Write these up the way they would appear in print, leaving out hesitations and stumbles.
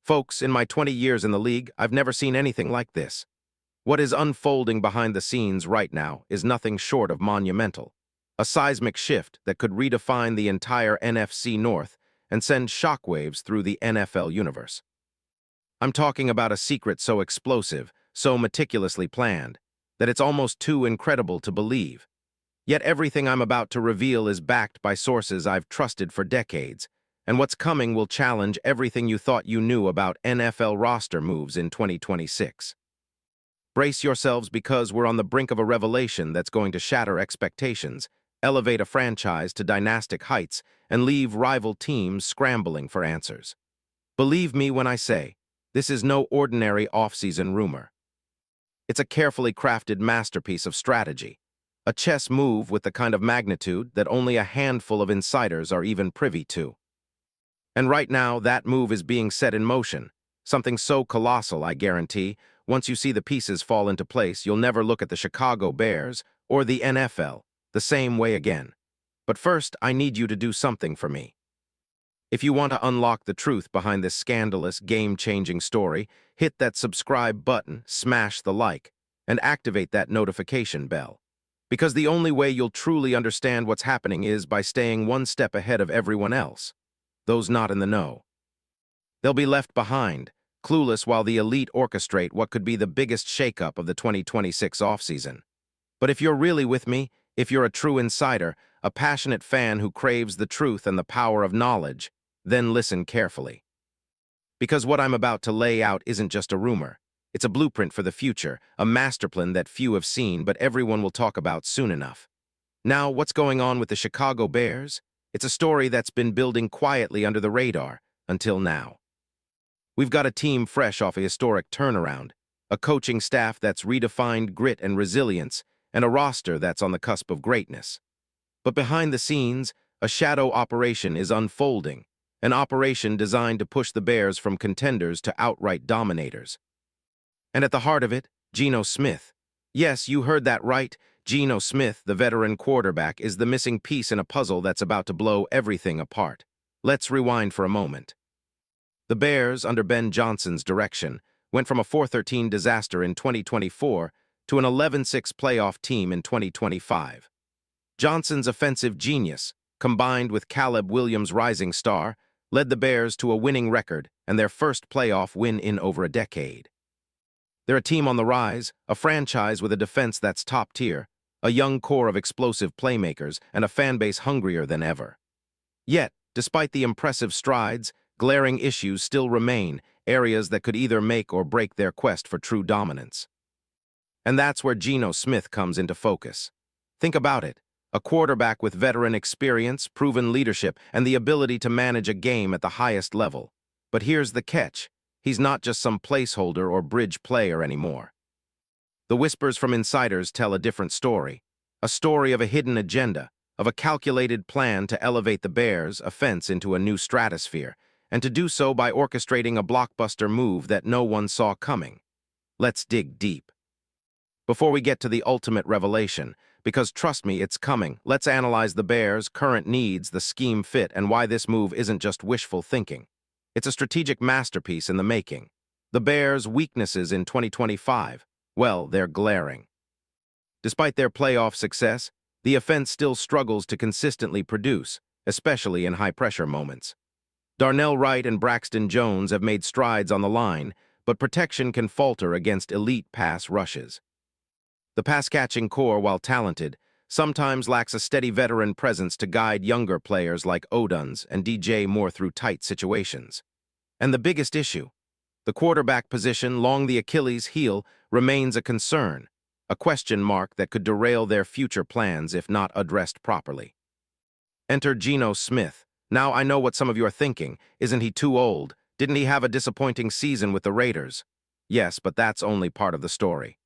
Folks, in my 20 years in the league, I've never seen anything like this. What is unfolding behind the scenes right now is nothing short of monumental. A seismic shift that could redefine the entire NFC North and send shockwaves through the NFL universe. I'm talking about a secret so explosive, so meticulously planned, that it's almost too incredible to believe. Yet everything I'm about to reveal is backed by sources I've trusted for decades, and what's coming will challenge everything you thought you knew about NFL roster moves in 2026. Brace yourselves because we're on the brink of a revelation that's going to shatter expectations, elevate a franchise to dynastic heights, and leave rival teams scrambling for answers. Believe me when I say, this is no ordinary offseason rumor. It's a carefully crafted masterpiece of strategy, a chess move with the kind of magnitude that only a handful of insiders are even privy to. And right now, that move is being set in motion, something so colossal, I guarantee, once you see the pieces fall into place, you'll never look at the Chicago Bears or the NFL the same way again. But first, I need you to do something for me. If you want to unlock the truth behind this scandalous, game-changing story, hit that subscribe button, smash the like, and activate that notification bell. Because the only way you'll truly understand what's happening is by staying one step ahead of everyone else, those not in the know. They'll be left behind, clueless while the elite orchestrate what could be the biggest shakeup of the 2026 offseason. But if you're really with me, if you're a true insider, a passionate fan who craves the truth and the power of knowledge, then listen carefully. Because what I'm about to lay out isn't just a rumor. It's a blueprint for the future, a master plan that few have seen but everyone will talk about soon enough. Now, what's going on with the Chicago Bears? It's a story that's been building quietly under the radar, until now. We've got a team fresh off a historic turnaround, a coaching staff that's redefined grit and resilience, and a roster that's on the cusp of greatness. But behind the scenes, a shadow operation is unfolding, an operation designed to push the Bears from contenders to outright dominators. And at the heart of it, Geno Smith. Yes, you heard that right. Geno Smith, the veteran quarterback, is the missing piece in a puzzle that's about to blow everything apart. Let's rewind for a moment. The Bears, under Ben Johnson's direction, went from a 4-13 disaster in 2024 to an 11-6 playoff team in 2025. Johnson's offensive genius, combined with Caleb Williams' rising star, led the Bears to a winning record and their first playoff win in over a decade. They're a team on the rise, a franchise with a defense that's top tier, a young core of explosive playmakers, and a fan base hungrier than ever. Yet, despite the impressive strides, glaring issues still remain, areas that could either make or break their quest for true dominance. And that's where Geno Smith comes into focus. Think about it. A quarterback with veteran experience, proven leadership, and the ability to manage a game at the highest level. But here's the catch. He's not just some placeholder or bridge player anymore. The whispers from insiders tell a different story. A story of a hidden agenda, of a calculated plan to elevate the Bears' offense into a new stratosphere, and to do so by orchestrating a blockbuster move that no one saw coming. Let's dig deep. Before we get to the ultimate revelation, because trust me, it's coming, let's analyze the Bears' current needs, the scheme fit, and why this move isn't just wishful thinking. It's a strategic masterpiece in the making. The Bears' weaknesses in 2025, well, they're glaring. Despite their playoff success, the offense still struggles to consistently produce, especially in high-pressure moments. Darnell Wright and Braxton Jones have made strides on the line, but protection can falter against elite pass rushes. The pass-catching core, while talented, sometimes lacks a steady veteran presence to guide younger players like Oduns and DJ Moore through tight situations. And the biggest issue, the quarterback position, long the Achilles heel, remains a concern, a question mark that could derail their future plans if not addressed properly. Enter Geno Smith. Now I know what some of you are thinking. Isn't he too old? Didn't he have a disappointing season with the Raiders? Yes, but that's only part of the story.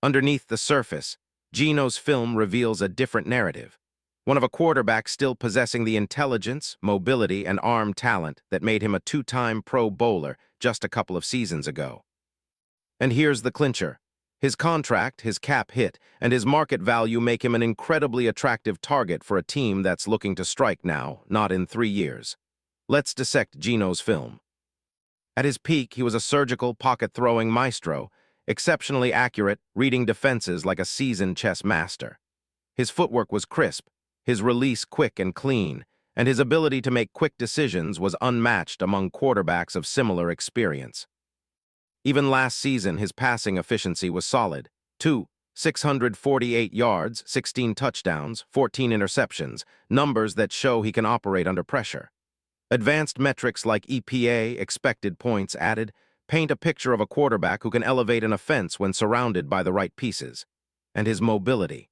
Underneath the surface, Geno's film reveals a different narrative, one of a quarterback still possessing the intelligence, mobility, and arm talent that made him a two-time Pro Bowler just a couple of seasons ago. And here's the clincher. His contract, his cap hit, and his market value make him an incredibly attractive target for a team that's looking to strike now, not in 3 years. Let's dissect Geno's film. At his peak, he was a surgical, pocket-throwing maestro, exceptionally accurate, reading defenses like a seasoned chess master. His footwork was crisp, his release quick and clean, and his ability to make quick decisions was unmatched among quarterbacks of similar experience. Even last season, his passing efficiency was solid. 648 yards, 16 touchdowns, 14 interceptions, numbers that show he can operate under pressure. Advanced metrics like EPA, expected points added, paint a picture of a quarterback who can elevate an offense when surrounded by the right pieces. And his mobility.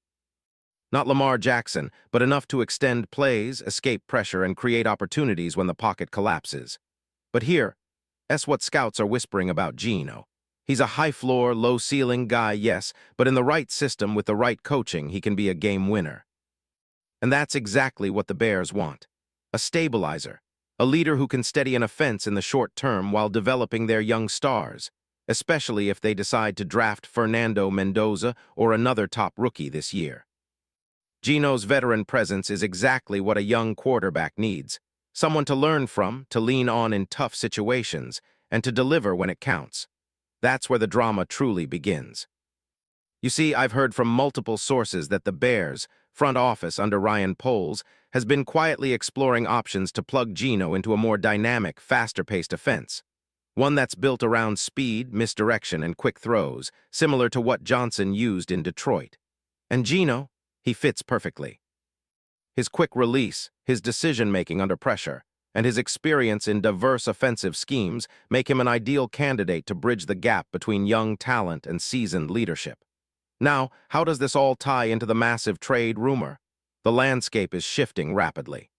Not Lamar Jackson, but enough to extend plays, escape pressure, and create opportunities when the pocket collapses. But here, that's what scouts are whispering about Geno. He's a high-floor, low-ceiling guy, yes, but in the right system with the right coaching, he can be a game winner. And that's exactly what the Bears want. A stabilizer, a leader who can steady an offense in the short term while developing their young stars, especially if they decide to draft Fernando Mendoza or another top rookie this year. Geno's veteran presence is exactly what a young quarterback needs, someone to learn from, to lean on in tough situations, and to deliver when it counts. That's where the drama truly begins. You see, I've heard from multiple sources that the Bears, front office under Ryan Poles, has been quietly exploring options to plug Geno into a more dynamic, faster-paced offense. One that's built around speed, misdirection, and quick throws, similar to what Johnson used in Detroit. And Geno, he fits perfectly. His quick release, his decision-making under pressure, and his experience in diverse offensive schemes make him an ideal candidate to bridge the gap between young talent and seasoned leadership. Now, how does this all tie into the massive trade rumor? The landscape is shifting rapidly.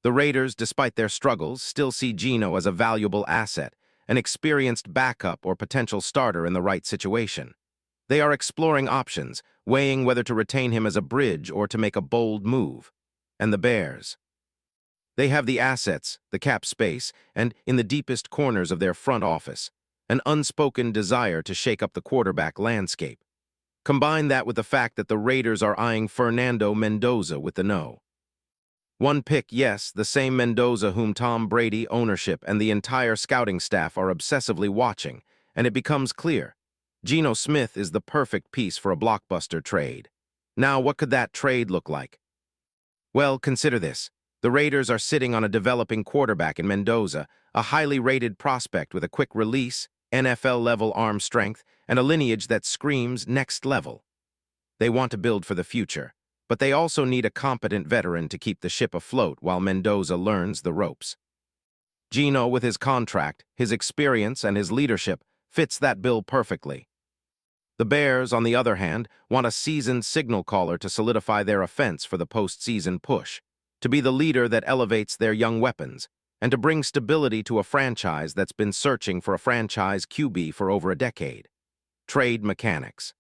The Raiders, despite their struggles, still see Geno as a valuable asset, an experienced backup or potential starter in the right situation. They are exploring options, weighing whether to retain him as a bridge or to make a bold move. And the Bears. They have the assets, the cap space, and, in the deepest corners of their front office, an unspoken desire to shake up the quarterback landscape. Combine that with the fact that the Raiders are eyeing Fernando Mendoza with the no. One pick, yes, the same Mendoza whom Tom Brady, ownership, and the entire scouting staff are obsessively watching, and it becomes clear. Geno Smith is the perfect piece for a blockbuster trade. Now, what could that trade look like? Well, consider this. The Raiders are sitting on a developing quarterback in Mendoza, a highly rated prospect with a quick release, NFL-level arm strength, and a lineage that screams next level. They want to build for the future, but they also need a competent veteran to keep the ship afloat while Mendoza learns the ropes. Geno, with his contract, his experience, and his leadership, fits that bill perfectly. The Bears, on the other hand, want a seasoned signal caller to solidify their offense for the postseason push, to be the leader that elevates their young weapons, and to bring stability to a franchise that's been searching for a franchise QB for over a decade. Trade mechanics.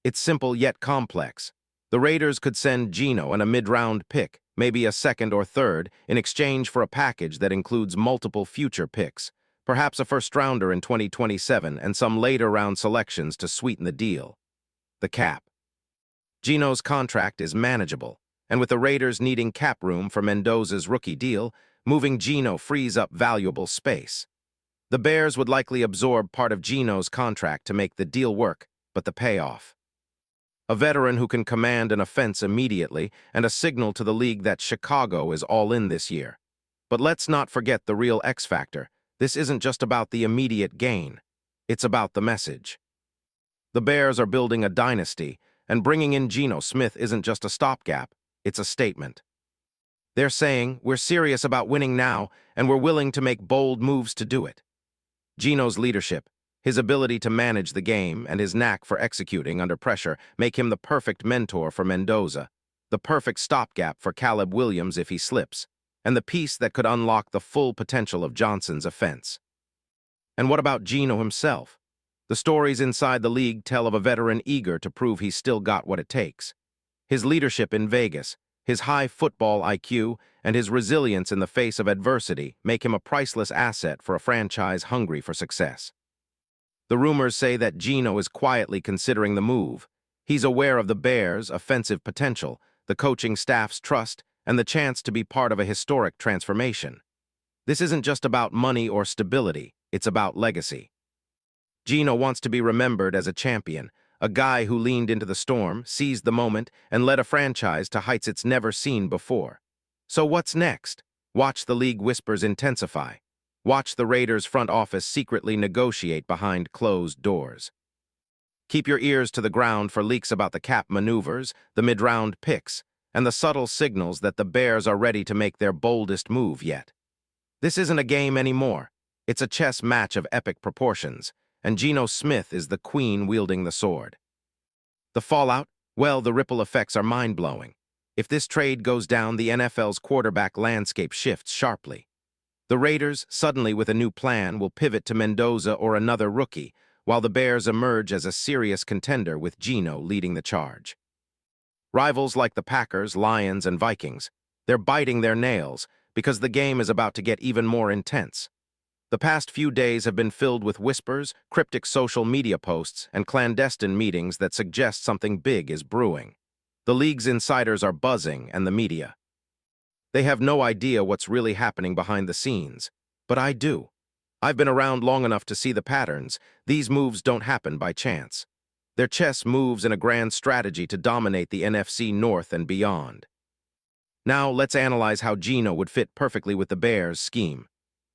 It's simple yet complex. The Raiders could send Geno and a mid-round pick, maybe a second or third, in exchange for a package that includes multiple future picks, perhaps a first-rounder in 2027 and some later-round selections to sweeten the deal. The cap. Geno's contract is manageable, and with the Raiders needing cap room for Mendoza's rookie deal, moving Geno frees up valuable space. The Bears would likely absorb part of Geno's contract to make the deal work, but the payoff. A veteran who can command an offense immediately and a signal to the league that Chicago is all in this year. But let's not forget the real X factor. This isn't just about the immediate gain. It's about the message. The Bears are building a dynasty, and bringing in Geno Smith isn't just a stopgap, it's a statement. They're saying, we're serious about winning now, and we're willing to make bold moves to do it. Geno's leadership, his ability to manage the game, and his knack for executing under pressure make him the perfect mentor for Mendoza, the perfect stopgap for Caleb Williams if he slips, and the piece that could unlock the full potential of Johnson's offense. And what about Geno himself? The stories inside the league tell of a veteran eager to prove he's still got what it takes. His leadership in Vegas, his high football IQ, and his resilience in the face of adversity make him a priceless asset for a franchise hungry for success. The rumors say that Geno is quietly considering the move. He's aware of the Bears' offensive potential, the coaching staff's trust, and the chance to be part of a historic transformation. This isn't just about money or stability, it's about legacy. Gino wants to be remembered as a champion, a guy who leaned into the storm, seized the moment, and led a franchise to heights it's never seen before. So what's next? Watch the league whispers intensify. Watch the Raiders' front office secretly negotiate behind closed doors. Keep your ears to the ground for leaks about the cap maneuvers, the mid-round picks, and the subtle signals that the Bears are ready to make their boldest move yet. This isn't a game anymore. It's a chess match of epic proportions, and Geno Smith is the queen wielding the sword. The fallout? Well, the ripple effects are mind-blowing. If this trade goes down, the NFL's quarterback landscape shifts sharply. The Raiders, suddenly with a new plan, will pivot to Mendoza or another rookie, while the Bears emerge as a serious contender with Geno leading the charge. Rivals like the Packers, Lions, and Vikings, they're biting their nails because the game is about to get even more intense. The past few days have been filled with whispers, cryptic social media posts, and clandestine meetings that suggest something big is brewing. The league's insiders are buzzing, and the media. They have no idea what's really happening behind the scenes, but I do. I've been around long enough to see the patterns. These moves don't happen by chance. Their chess moves in a grand strategy to dominate the NFC North and beyond. Now let's analyze how Geno would fit perfectly with the Bears' scheme.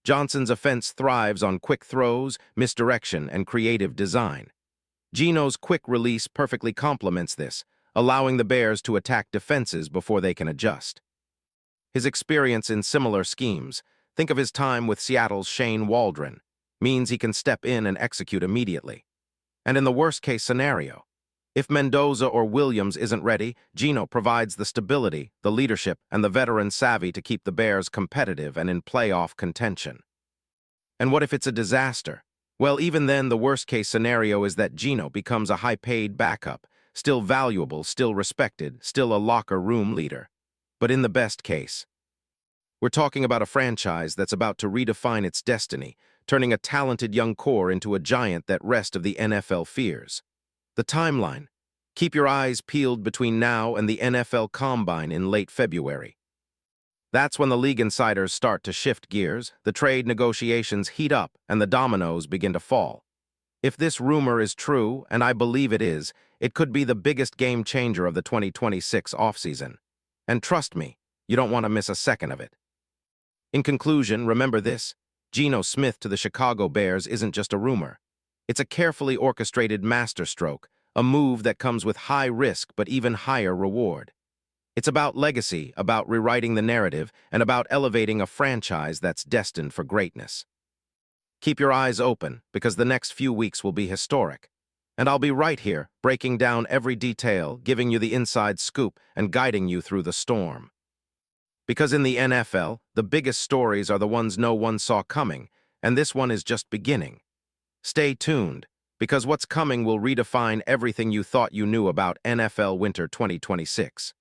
Johnson's offense thrives on quick throws, misdirection, and creative design. Geno's quick release perfectly complements this, allowing the Bears to attack defenses before they can adjust. His experience in similar schemes, think of his time with Seattle's Shane Waldron, means he can step in and execute immediately. And in the worst-case scenario, if Mendoza or Williams isn't ready, Geno provides the stability, the leadership, and the veteran savvy to keep the Bears competitive and in playoff contention. And what if it's a disaster? Well, even then, the worst-case scenario is that Geno becomes a high-paid backup, still valuable, still respected, still a locker room leader. But in the best case, we're talking about a franchise that's about to redefine its destiny, turning a talented young core into a giant that rest of the NFL fears. The timeline. Keep your eyes peeled between now and the NFL Combine in late February. That's when the league insiders start to shift gears, the trade negotiations heat up, and the dominoes begin to fall. If this rumor is true, and I believe it is, it could be the biggest game changer of the 2026 offseason. And trust me, you don't want to miss a second of it. In conclusion, remember this: Geno Smith to the Chicago Bears isn't just a rumor. It's a carefully orchestrated masterstroke, a move that comes with high risk but even higher reward. It's about legacy, about rewriting the narrative, and about elevating a franchise that's destined for greatness. Keep your eyes open, because the next few weeks will be historic. And I'll be right here, breaking down every detail, giving you the inside scoop, and guiding you through the storm. Because in the NFL, the biggest stories are the ones no one saw coming, and this one is just beginning. Stay tuned, because what's coming will redefine everything you thought you knew about NFL Winter 2026.